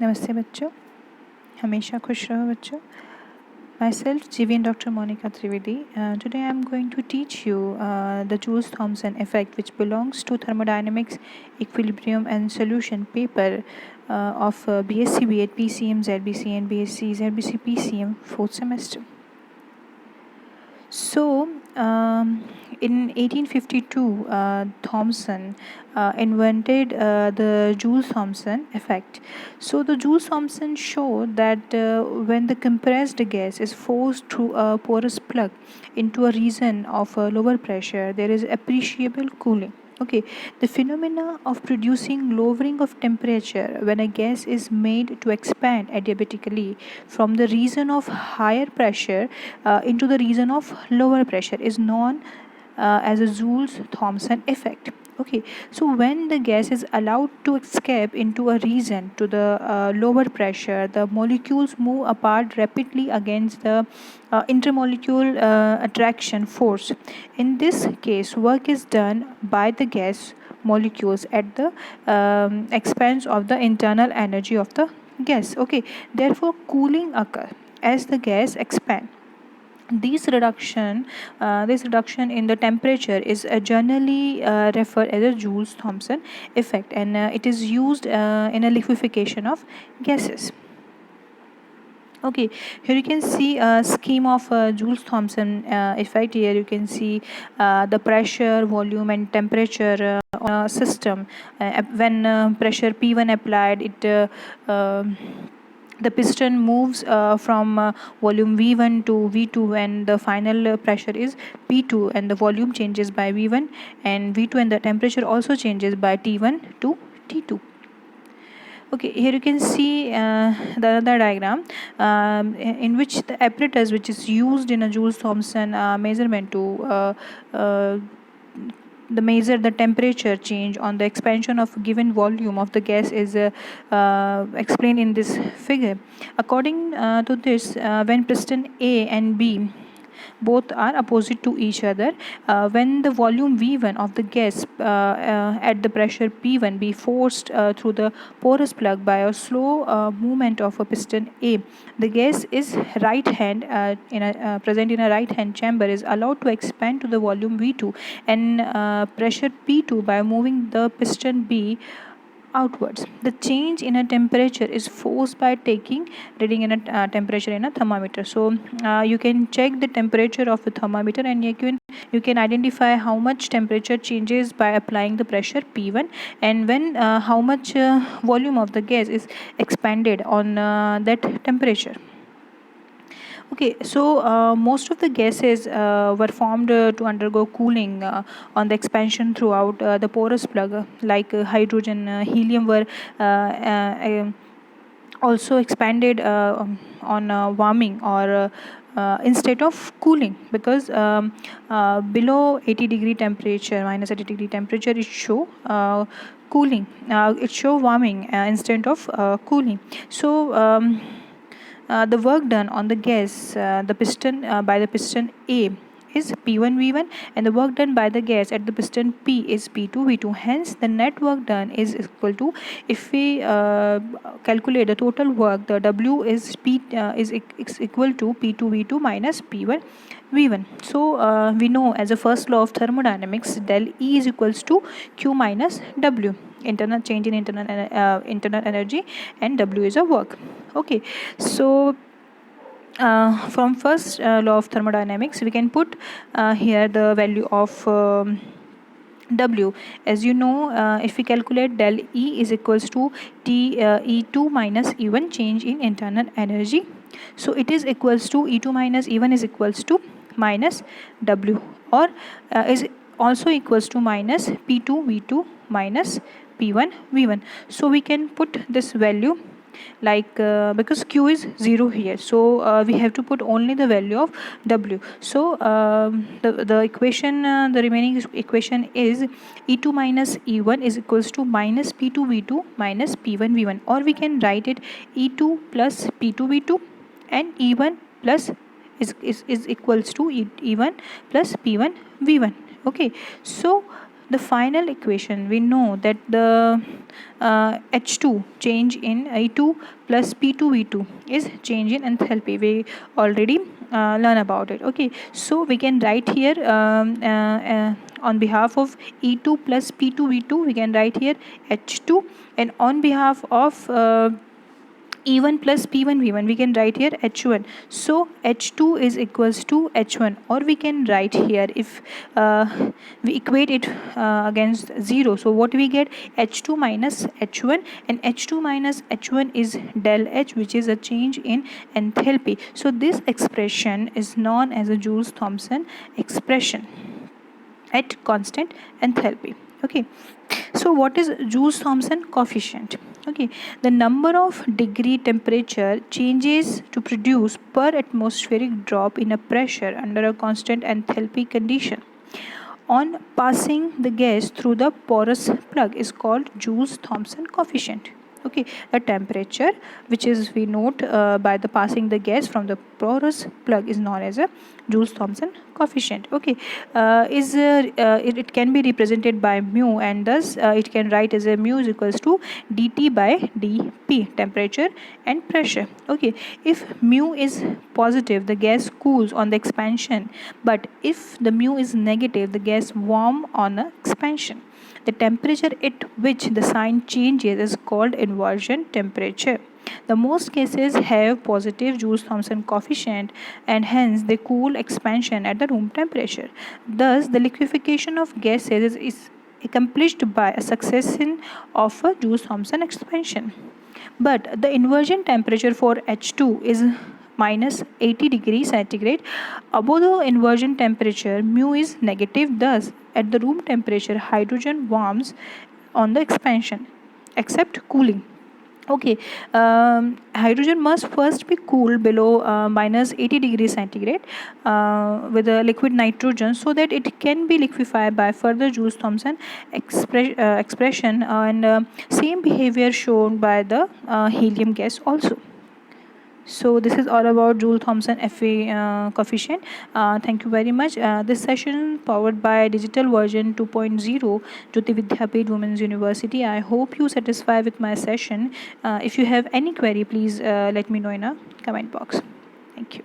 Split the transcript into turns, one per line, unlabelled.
नमस्ते बच्चों, हमेशा खुश रहो बच्चों. Myself, GV and Dr. Monica Trivedi. Today I am going to teach you the Joule-Thomson effect, which belongs to thermodynamics, equilibrium and solution paper of BSc B.Ed PCM ZBC and BSc ZBC PCM 4th semester. So, in 1852, Thomson invented the Joule-Thomson effect. So, the Joule-Thomson showed that when the compressed gas is forced through a porous plug into a region of lower pressure, there is appreciable cooling. Okay, the phenomena of producing lowering of temperature when a gas is made to expand adiabatically from the region of higher pressure into the region of lower pressure is known as a Joule-Thomson effect. Okay, so when the gas is allowed to escape into a region to the lower pressure, the molecules move apart rapidly against the intermolecular attraction force. In this case, work is done by the gas molecules at the expense of the internal energy of the gas. Okay, therefore cooling occurs as the gas expands. This reduction in the temperature is generally referred as a Joule-Thomson effect, and it is used in a liquefaction of gases. Okay, here you can see a scheme of Joule-Thomson effect. Here you can see the pressure, volume and temperature on a system. When pressure P1 applied, the piston moves from volume V1 to V2, and the final pressure is P2, and the volume changes by V1 and V2, and the temperature also changes by T1 to T2. Okay, here you can see the other diagram in which the apparatus which is used in a Joule-Thomson measurement to the measure the temperature change on the expansion of a given volume of the gas is explained in this figure. According to this, when piston A and B both are opposite to each other, when the volume V1 of the gas at the pressure P1 be forced through the porous plug by a slow movement of a piston A, the gas is present in a right hand chamber is allowed to expand to the volume V2 and pressure P2 by moving the piston B outwards. The change in a temperature is forced by taking reading in a temperature in a thermometer. So you can check the temperature of a thermometer, and you can identify how much temperature changes by applying the pressure P1, and when how much volume of the gas is expanded on that temperature. Okay, so most of the gases were formed to undergo cooling on the expansion throughout the porous plug, like hydrogen, helium were also expanded on warming or instead of cooling, because below 80-degree temperature, minus 80-degree temperature, it show cooling, it show warming instead of cooling. So the work done on the gas, the piston by the piston A is P1 V1, and the work done by the gas at the piston P is P2 V2. Hence, the net work done is equal to, if we calculate the total work, the W is equal to P2 V2 minus P1 V1. So we know as a first law of thermodynamics, del E is equals to Q minus W, internal change in internal energy, and W is a work. Okay, so from first law of thermodynamics, we can put here the value of W. As you know, if we calculate del E is equals to E2 minus E1, change in internal energy. So it is equals to E2 minus E1 is equals to minus W, or is also equals to minus P2 V2 minus P1 V1. So we can put this value like because Q is 0 here, so we have to put only the value of W. So the equation, the remaining equation is E2 minus E1 is equals to minus P2 V2 minus P1 V1, or we can write it E2 plus P2 V2 and E1 plus is equals to E1 plus P1 V1. Okay, so the final equation, we know that the H2 change in E2 plus P2V2 is change in enthalpy. We already learn about it. Okay, so we can write here on behalf of E2 plus P2V2, we can write here H2, and on behalf of E1 plus P1 V1, we can write here H1. So H2 is equals to H1, or we can write here, if we equate it against 0, so what we get, H2 minus H1, and H2 minus H1 is del H, which is a change in enthalpy. So this expression is known as a Joule-Thomson expression at constant enthalpy. Okay, so what is Joule-Thomson coefficient? Okay, the number of degree temperature changes to produce per atmospheric drop in a pressure under a constant enthalpy condition on passing the gas through the porous plug is called Joule-Thomson coefficient. Okay, the temperature which is we note by the passing the gas from the porous plug is known as a Joule-Thomson coefficient. Okay, it can be represented by mu, and thus it can write as a mu is equals to dt by dp, temperature and pressure. Okay, if mu is positive, the gas cools on the expansion, but if the mu is negative, the gas warm on the expansion. The temperature at which the sign changes is called inversion temperature. The most cases have positive Joule-Thomson coefficient, and hence they cool expansion at the room temperature. Thus, the liquefaction of gases is accomplished by a succession of a Joule-Thomson expansion. But the inversion temperature for H2 is minus 80 degrees centigrade. Above the inversion temperature, mu is negative. Thus, at the room temperature, hydrogen warms on the expansion, except cooling. Okay, hydrogen must first be cooled below minus 80 degrees centigrade with a liquid nitrogen, so that it can be liquefied by further Joule-Thomson expression, and same behavior shown by the helium gas also. So this is all about Joule-Thomson Fe coefficient. Thank you very much. This session powered by digital version 2.0 Jyoti Vidyapeeth Women's University. I hope you satisfy with my session. If you have any query, please let me know in a comment box. Thank you.